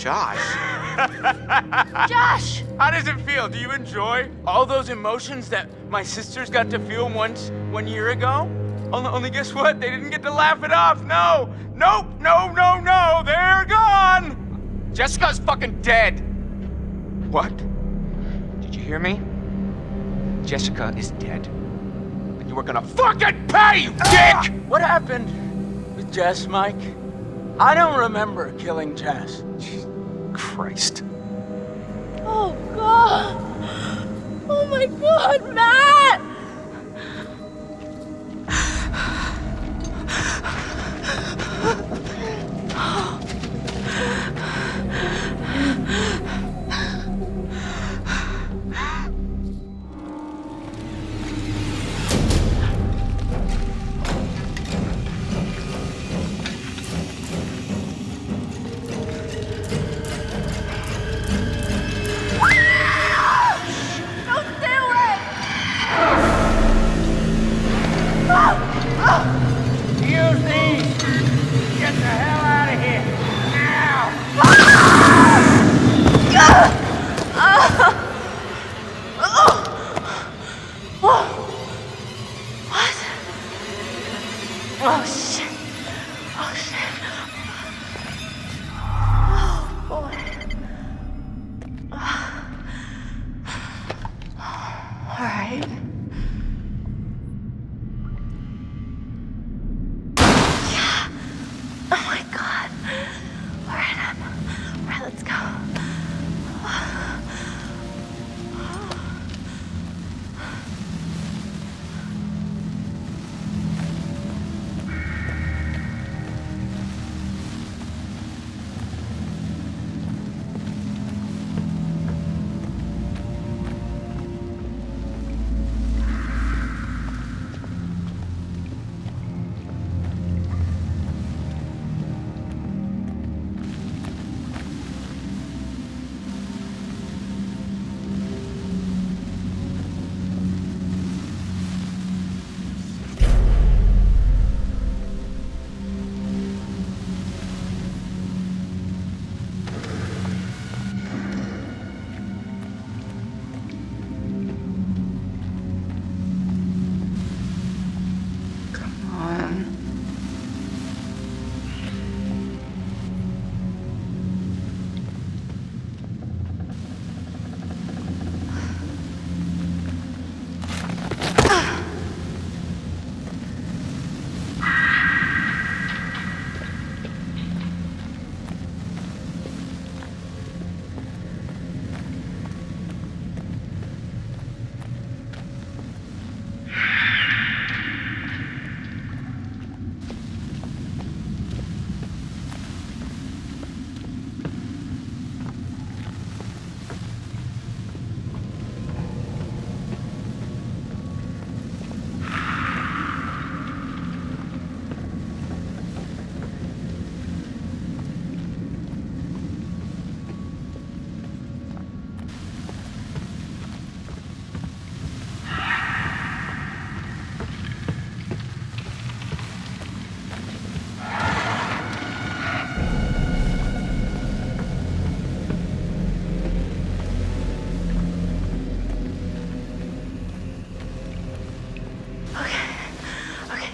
Josh. Josh! How does it feel? Do you enjoy all those emotions that my sisters got to feel 1 year ago? Only guess what? They didn't get to laugh it off. No! Nope! No! They're gone! Jessica's fucking dead. What? Did you hear me? Jessica is dead. And you are gonna fucking pay, you dick! What happened with Jess, Mike? I don't remember killing Jess. Christ. Oh, God! Oh, my God, Matt! Oh, shit. Oh, shit. Oh, boy. All right. Yeah. Oh, my God. All right, all right, let's go.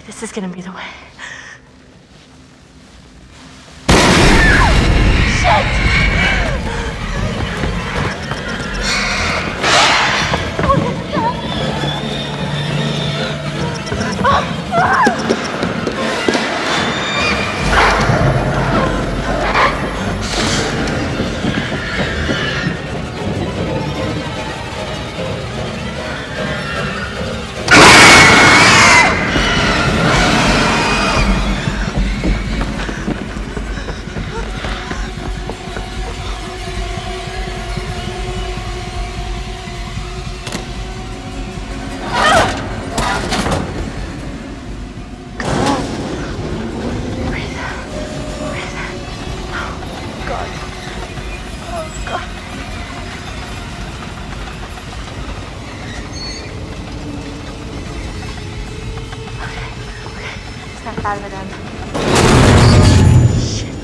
This is gonna be the way. Snap out of it then. Shit.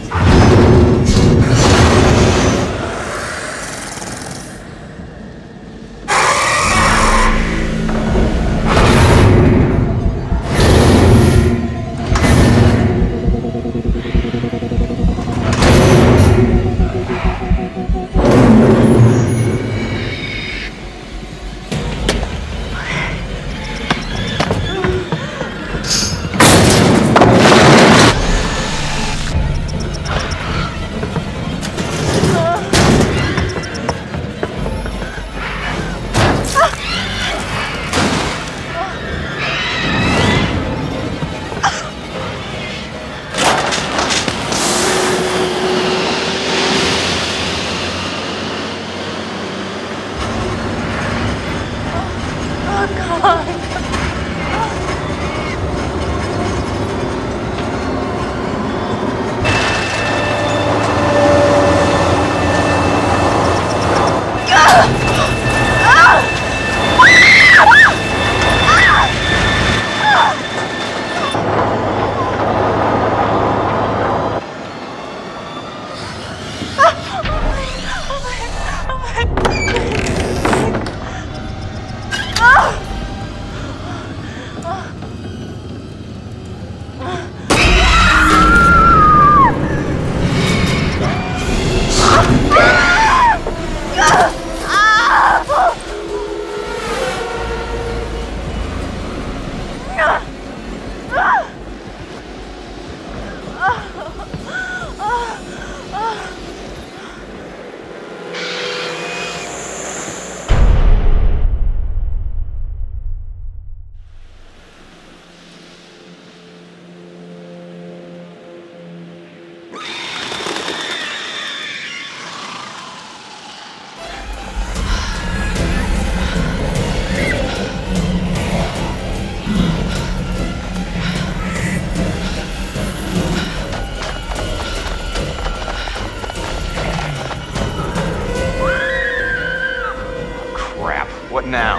What now?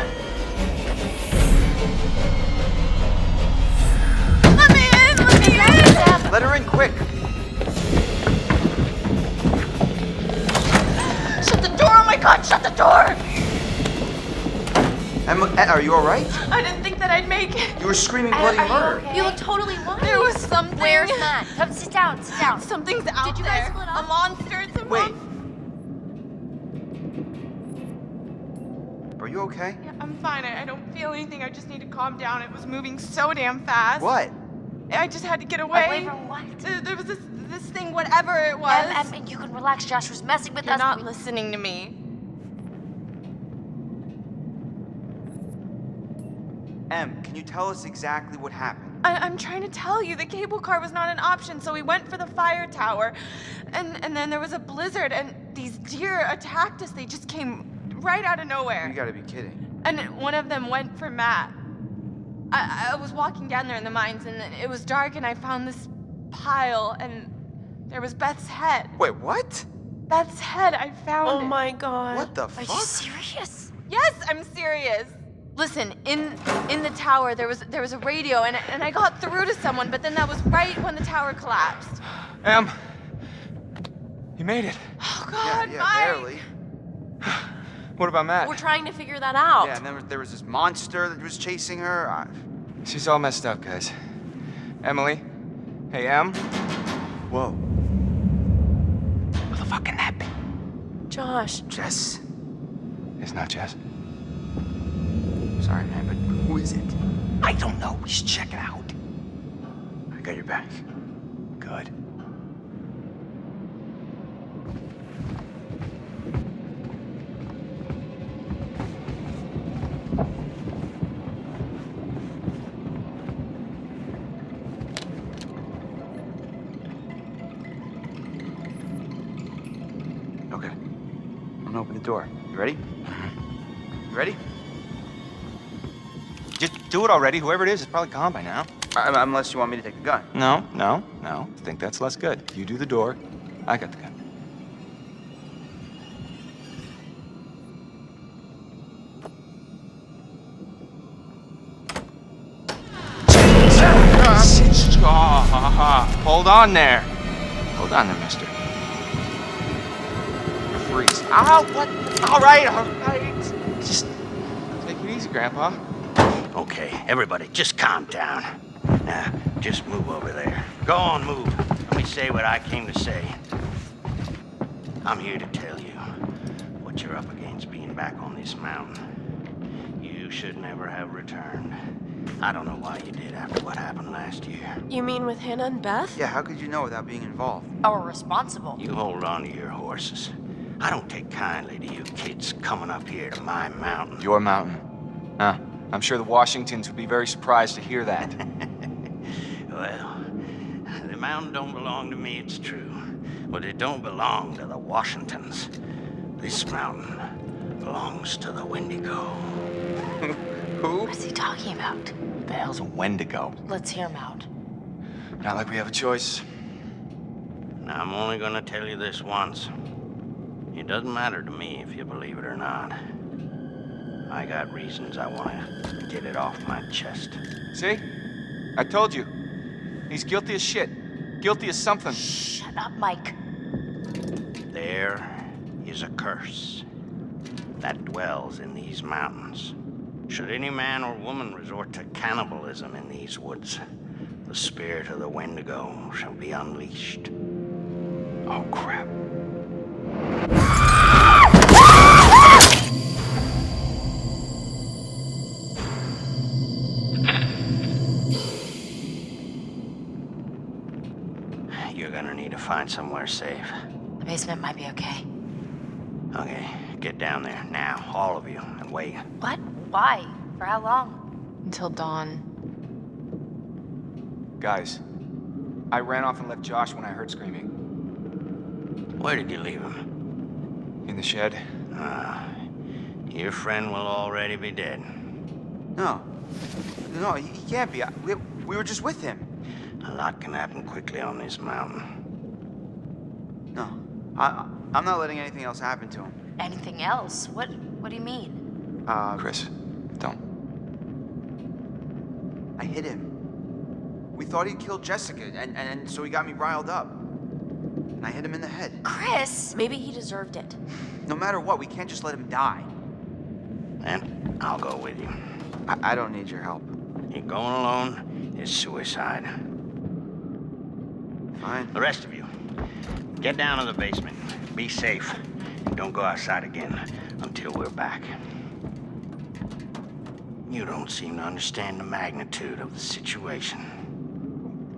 Let me in! Let me in! Let her in, quick! Shut the door! Oh my God! Shut the door! Emma, are you all right? I didn't think that I'd make it. You were screaming bloody murder. You look totally worried. There was something. Where's Matt? Come sit down, sit down. Something's out Did you there. guys split up? A monster. It's a Wait. monster. Are you okay? Yeah, I'm fine. I don't feel anything. I just need to calm down. It was moving so damn fast. What? I just had to get away. Away from what? There was this thing, whatever it was. You can relax. Josh was messing with You're us. not listening to me. Em, can you tell us exactly what happened? I'm trying to tell you, the cable car was not an option, so we went for the fire tower. And then there was a blizzard, and these deer attacked us. They just came right out of nowhere. You gotta be kidding. And one of them went for Matt. I was walking down there in the mines, and it was dark, and I found this pile, and there was Beth's head. Wait, what? Beth's head, I found it. Oh my God. What the Are fuck? you serious? Yes, I'm serious. Listen, in the tower, there was a radio, and I got through to someone, but then that was right when the tower collapsed. Em, you made it. Oh, God, yeah, Mike. barely. What about Matt? We're trying to figure that out. Yeah, and then there was this monster that was chasing her. She's all messed up, guys. Emily? Hey, Em? Whoa. Who the fuck can that be? Josh. Jess? It's not Jess. Sorry, man, but who is it? I don't know. We should check it out. I got your back. Good. Okay. I'm gonna open the door. You ready? You ready? Just do it already. Whoever it is probably gone by now. Unless you want me to take the gun. No. I think that's less good. You do the door. I got the gun. Hold on there. Hold on there, mister. Freeze. Ow, what? All right. Just take it easy, Grandpa. Okay, everybody, just calm down. Now, just move over there. Go on, move. Let me say what I came to say. I'm here to tell you what you're up against being back on this mountain. You should never have returned. I don't know why you did after what happened last year. You mean with Hannah and Beth? Yeah, how could you know without being involved? Or responsible. You hold on to your horses. I don't take kindly to you kids coming up here to my mountain. Your mountain. Huh. I'm sure the Washingtons would be very surprised to hear that. Well, the mountain don't belong to me, it's true. But it don't belong to the Washingtons. This mountain belongs to the Wendigo. Who? What's he talking about? What the hell's a Wendigo? Let's hear him out. Not like we have a choice. Now, I'm only gonna tell you this once. It doesn't matter to me if you believe it or not. I got reasons I wanna get it off my chest. See? I told you. He's guilty as shit. Guilty as something. Shut up, Mike. There is a curse that dwells in these mountains. Should any man or woman resort to cannibalism in these woods, the spirit of the Wendigo shall be unleashed. Oh, crap. You're gonna need to find somewhere safe. The basement might be okay. Okay, get down there now, all of you, and wait. What? Why? For how long? Until dawn. Guys, I ran off and left Josh when I heard screaming. Where did you leave him? In the shed. Your friend will already be dead. No. No, he can't be. We were just with him. A lot can happen quickly on this mountain. No. I'm not letting anything else happen to him. Anything else? What do you mean? Chris, don't. I hit him. We thought he'd killed Jessica, and so he got me riled up. And I hit him in the head. Chris! Maybe he deserved it. No matter what, we can't just let him die. And I'll go with you. I don't need your help. You're going alone is suicide. Fine. The rest of you, get down to the basement. Be safe. And don't go outside again until we're back. You don't seem to understand the magnitude of the situation.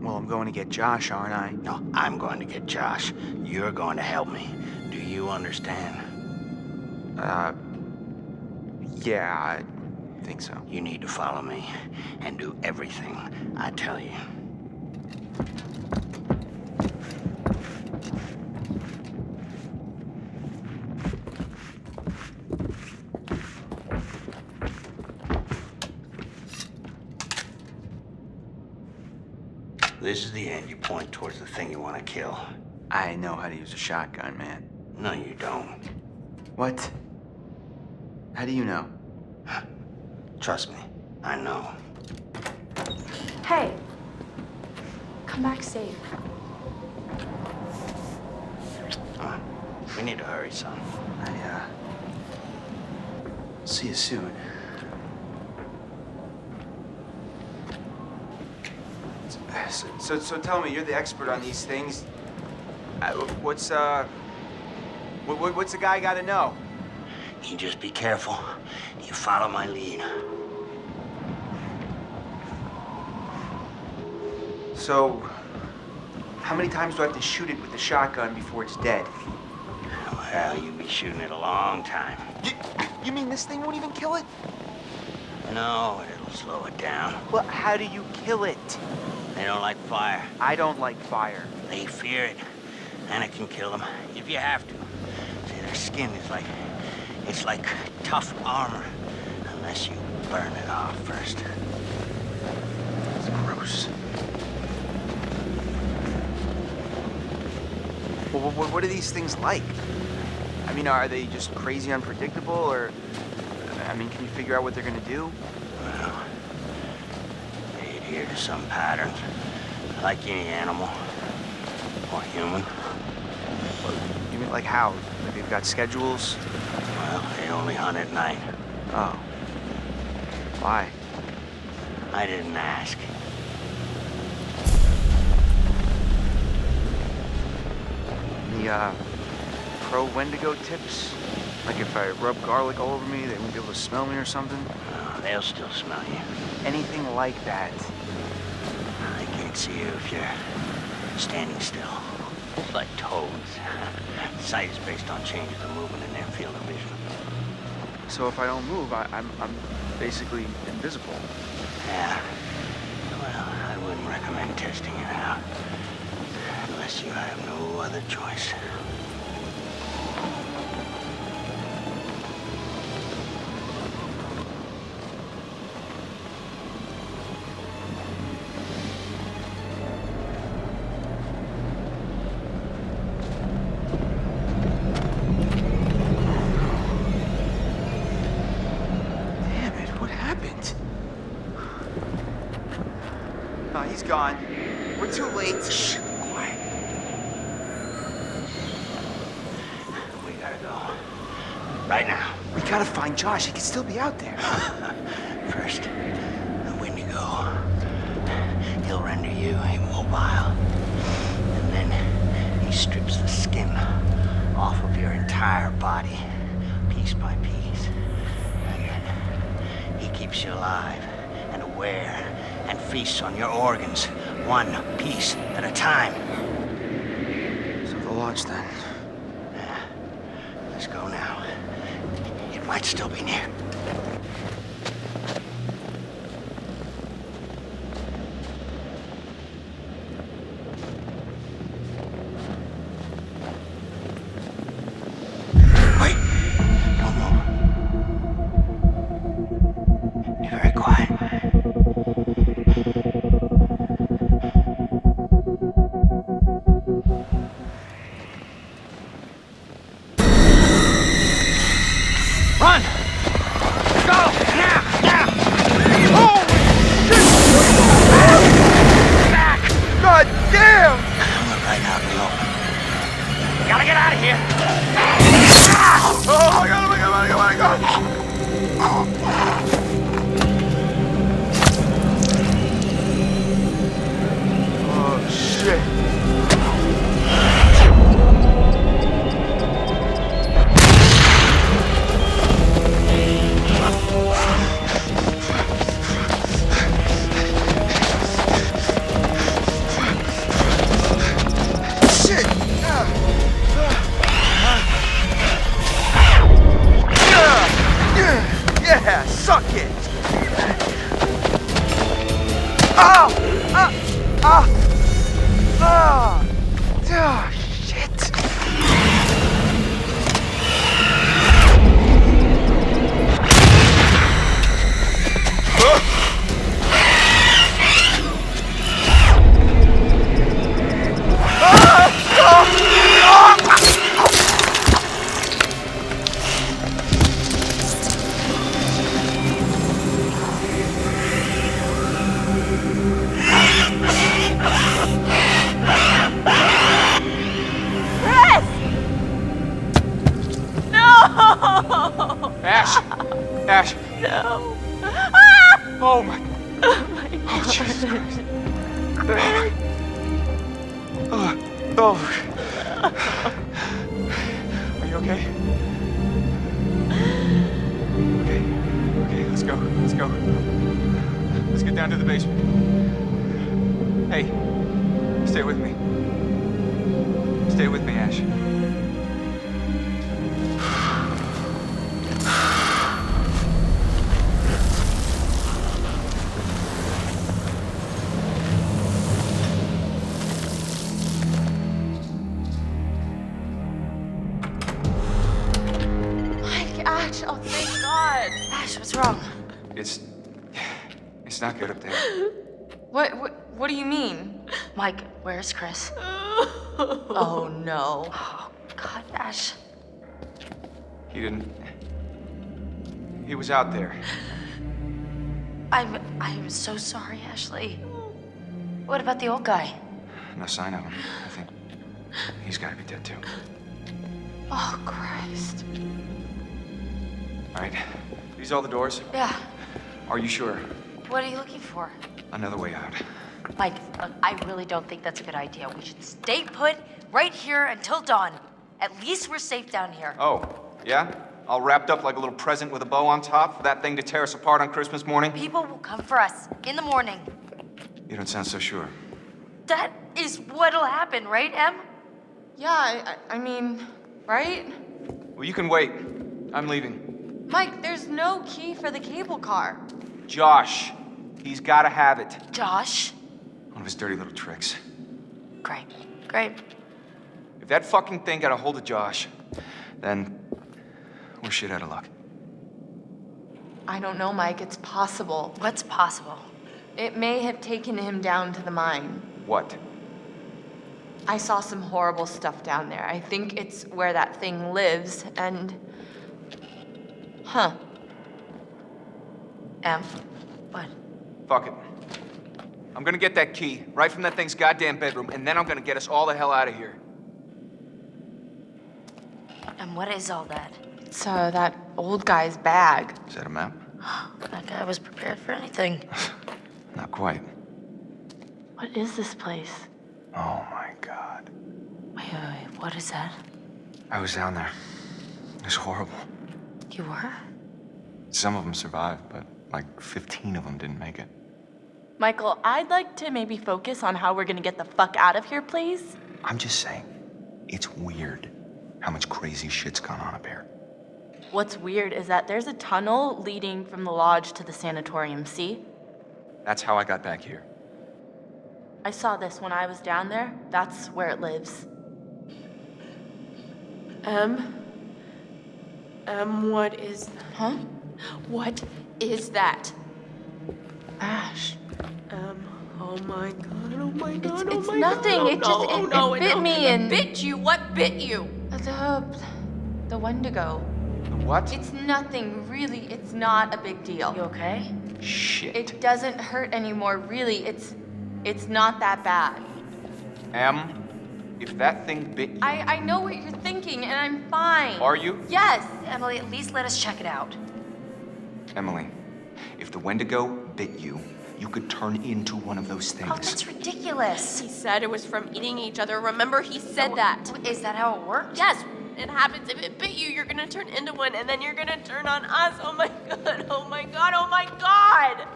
Well, I'm going to get Josh, aren't I? No, I'm going to get Josh. You're going to help me. Do you understand? Yeah, I think so. You need to follow me and do everything I tell you. This is the end. You point towards the thing you want to kill. I know how to use a shotgun, man. No, you don't. What? How do you know? Trust me, I know. Hey, come back safe. We need to hurry, son. See you soon. So tell me, you're the expert on these things. What's a guy got to know? You just be careful. You follow my lead. So, how many times do I have to shoot it with the shotgun before it's dead? Well, you'll be shooting it a long time. You mean this thing won't even kill it? No, it'll slow it down. Well, how do you kill it? They don't like fire. I don't like fire. They fear it. And it can kill them if you have to. See, their skin is it's like tough armor. Unless you burn it off first. It's gross. Well, what are these things like? I mean, are they just crazy unpredictable, or... I mean, can you figure out what they're gonna do? Well, they adhere to some patterns. Like any animal. Or human. You mean like how? Like they've got schedules? Well, they only hunt at night. Oh. Why? I didn't ask. Any, pro Wendigo tips? Like if I rub garlic all over me, they won't be able to smell me or something? They'll still smell you. Anything like that? They can't see you if you're standing still. Like toads. Sight is based on changes of movement in their field of vision. So if I don't move, I'm basically invisible. Yeah. Well, I wouldn't recommend testing it out. Unless you have no other choice. He's gone. We're too late. Shh, quiet. We gotta go. Right now. We gotta find Josh. He could still be out there. First, the Wendigo. He'll render you immobile. And then he strips the skin off of your entire body, piece by piece. Again, he keeps you alive and aware and feasts on your organs, one piece at a time. So the lodge then. Yeah. Let's go now. It might still be near. Wait! Don't move. Be very quiet. Run! Go! Now! Now! Oh! Back! God damn! We're right out in the open. We gotta get out of here! Oh my god, oh my god, oh my god, oh my god! Oh shit. Shit! Yeah, suck it! Ah! Ah! Ah! Ah! Ah! Shit! Ash! Ash! No. Oh my... Oh, Jesus Christ. Oh. Are you okay? Okay, let's go. Let's get down to the basement. Hey, stay with me. Stay with me, Ash. Ash, oh thank God. Ash, what's wrong? It's not good up there. What do you mean? Mike, where's Chris? Oh no. Oh, God, Ash. He was out there. I'm so sorry, Ashley. What about the old guy? No sign of him. I think he's gotta be dead too. Oh Christ. All right, these all the doors? Yeah. Are you sure? What are you looking for? Another way out. Mike, look, I really don't think that's a good idea. We should stay put right here until dawn. At least we're safe down here. Oh, yeah? All wrapped up like a little present with a bow on top for that thing to tear us apart on Christmas morning? People will come for us in the morning. You don't sound so sure. That is what'll happen, right, Em? Yeah, I mean, right? Well, you can wait. I'm leaving. Mike, there's no key for the cable car. Josh, he's gotta have it. Josh? One of his dirty little tricks. Great. If that fucking thing got a hold of Josh, then we're shit out of luck. I don't know, Mike. It's possible. What's possible? It may have taken him down to the mine. What? I saw some horrible stuff down there. I think it's where that thing lives, and... Huh. Em? What? Fuck it. I'm gonna get that key right from that thing's goddamn bedroom, and then I'm gonna get us all the hell out of here. And what is all that? It's that old guy's bag. Is that a map? That guy was prepared for anything. Not quite. What is this place? Oh my god. Wait, what is that? I was down there. It was horrible. You were? Some of them survived, but like 15 of them didn't make it. Michael, I'd like to maybe focus on how we're gonna get the fuck out of here, please. I'm just saying, it's weird how much crazy shit's gone on up here. What's weird is that there's a tunnel leading from the lodge to the sanatorium, see? That's how I got back here. I saw this when I was down there. That's where it lives. What is... Huh? What is that? Ash. Oh my god, oh my god, It's nothing. It just it bit me and Bit you? What bit you? the Wendigo. The what? It's nothing, really. It's not a big deal. You okay? Shit. It doesn't hurt anymore, really. It's not that bad. Em, if that thing bit you... I know what you're thinking, and I'm fine. Are you? Yes. Emily, at least let us check it out. Emily, if the Wendigo bit you, you could turn into one of those things. Oh, that's ridiculous. He said it was from eating each other. Remember, he said that. Is that how it worked? Yes, it happens. If it bit you, you're gonna turn into one, and then you're gonna turn on us. Oh my god, oh my god, oh my god!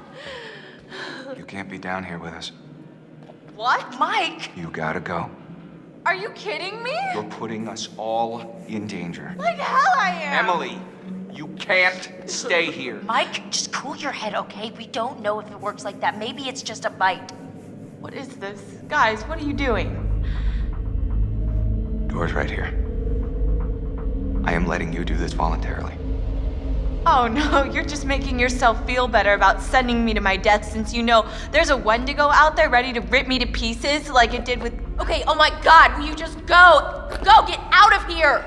You can't be down here with us. What? Mike! You gotta go. Are you kidding me? You're putting us all in danger. Like hell I am. Emily, you can't stay here. Mike, just cool your head, okay? We don't know if it works like that. Maybe it's just a bite. What is this? Guys, what are you doing? Door's right here. I am letting you do this voluntarily. Oh no, you're just making yourself feel better about sending me to my death since you know there's a Wendigo out there ready to rip me to pieces like it did with... Okay, oh my god, will you just go? Go, get out of here!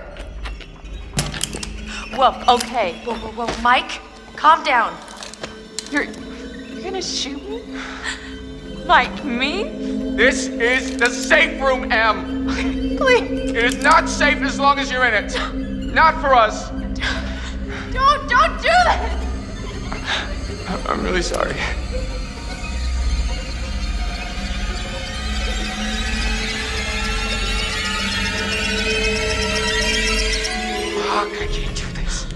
Whoa, okay. Whoa. Mike, calm down. You're gonna shoot me? Like me? This is the safe room, Em. Please, It is not safe as long as you're in it. Not for us. don't do that! I'm really sorry. Fuck, I can't do this.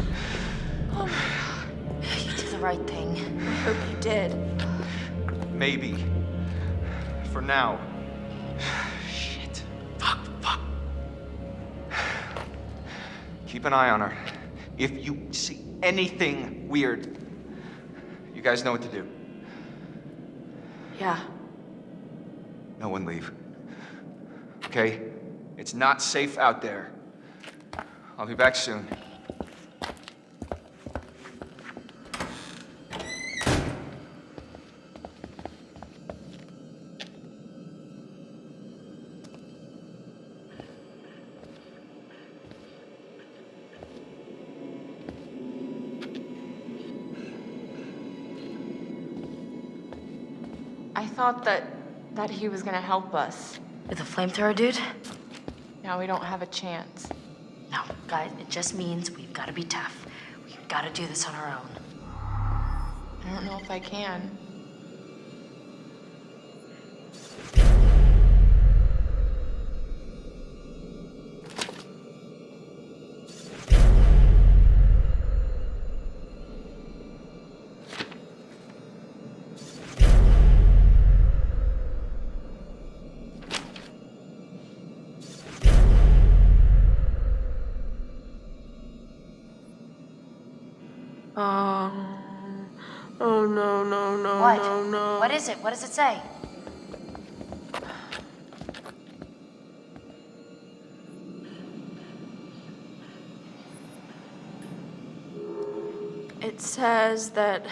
You did the right thing. I hope you did. Maybe. For now. Shit. Fuck. Keep an eye on her. If you see anything weird, you guys know what to do. Yeah. No one leave. Okay? It's not safe out there. I'll be back soon. I thought that he was gonna help us. With the flamethrower dude? Now we don't have a chance. No, guys, it just means we've got to be tough. We've got to do this on our own. I don't know if I can. Oh no, What? no. What is it? What does it say? It says that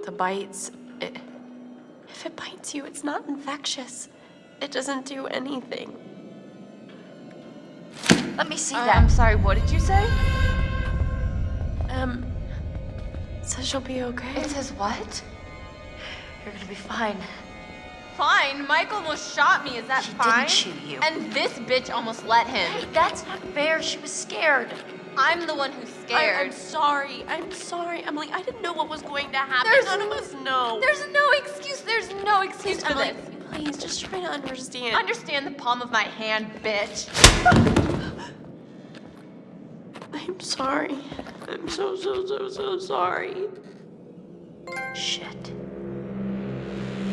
the bites, if it bites you, it's not infectious. It doesn't do anything. Let me see I'm that. sorry, what did you say? It says you'll be okay. It says what? You're gonna be fine. Fine, Mike almost shot me, is that He fine? didn't shoot you. And this bitch almost let him. Hey, that's not fair. She was scared. I'm the one who's scared. I'm sorry. I'm sorry, Emily. I didn't know what was going to happen. There's None of us know. There's no excuse. There's no excuse Please, for Emily, this. please, just try to understand. Understand the palm of my hand, bitch. I'm sorry. I'm so sorry. Shit.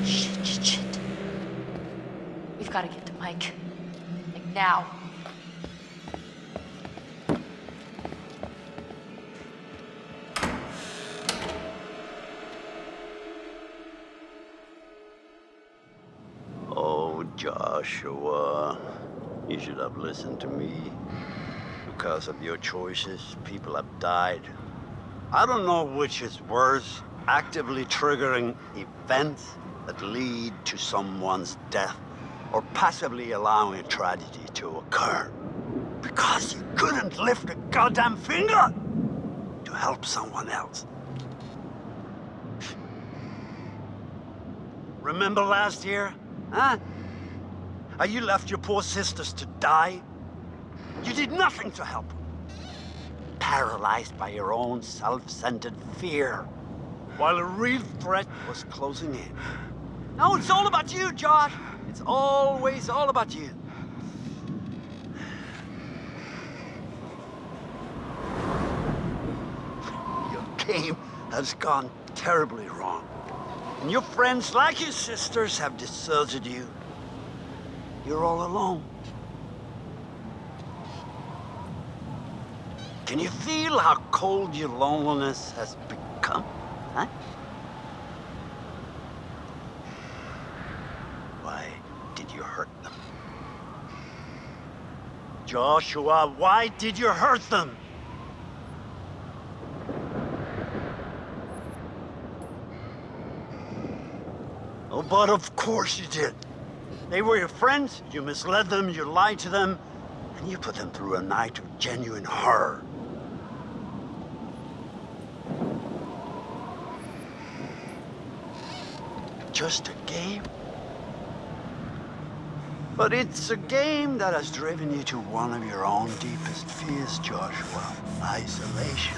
Shit. We've got to get to Mike. Like now. Oh, Joshua, you should have listened to me. Because of your choices, people have died. I don't know which is worse, actively triggering events that lead to someone's death, or passively allowing a tragedy to occur. Because you couldn't lift a goddamn finger to help someone else. Remember last year? Huh? How you left your poor sisters to die? You did nothing to help them. Paralyzed by your own self-centered fear, while a real threat was closing in. Now it's all about you, Josh. It's always all about you. Your game has gone terribly wrong. And your friends, like your sisters, have deserted you. You're all alone. Can you feel how cold your loneliness has become, huh? Why did you hurt them? Joshua, why did you hurt them? Oh, but of course you did. They were your friends, you misled them, you lied to them, and you put them through a night of genuine horror. Just a game? But it's a game that has driven you to one of your own deepest fears, Joshua. Isolation.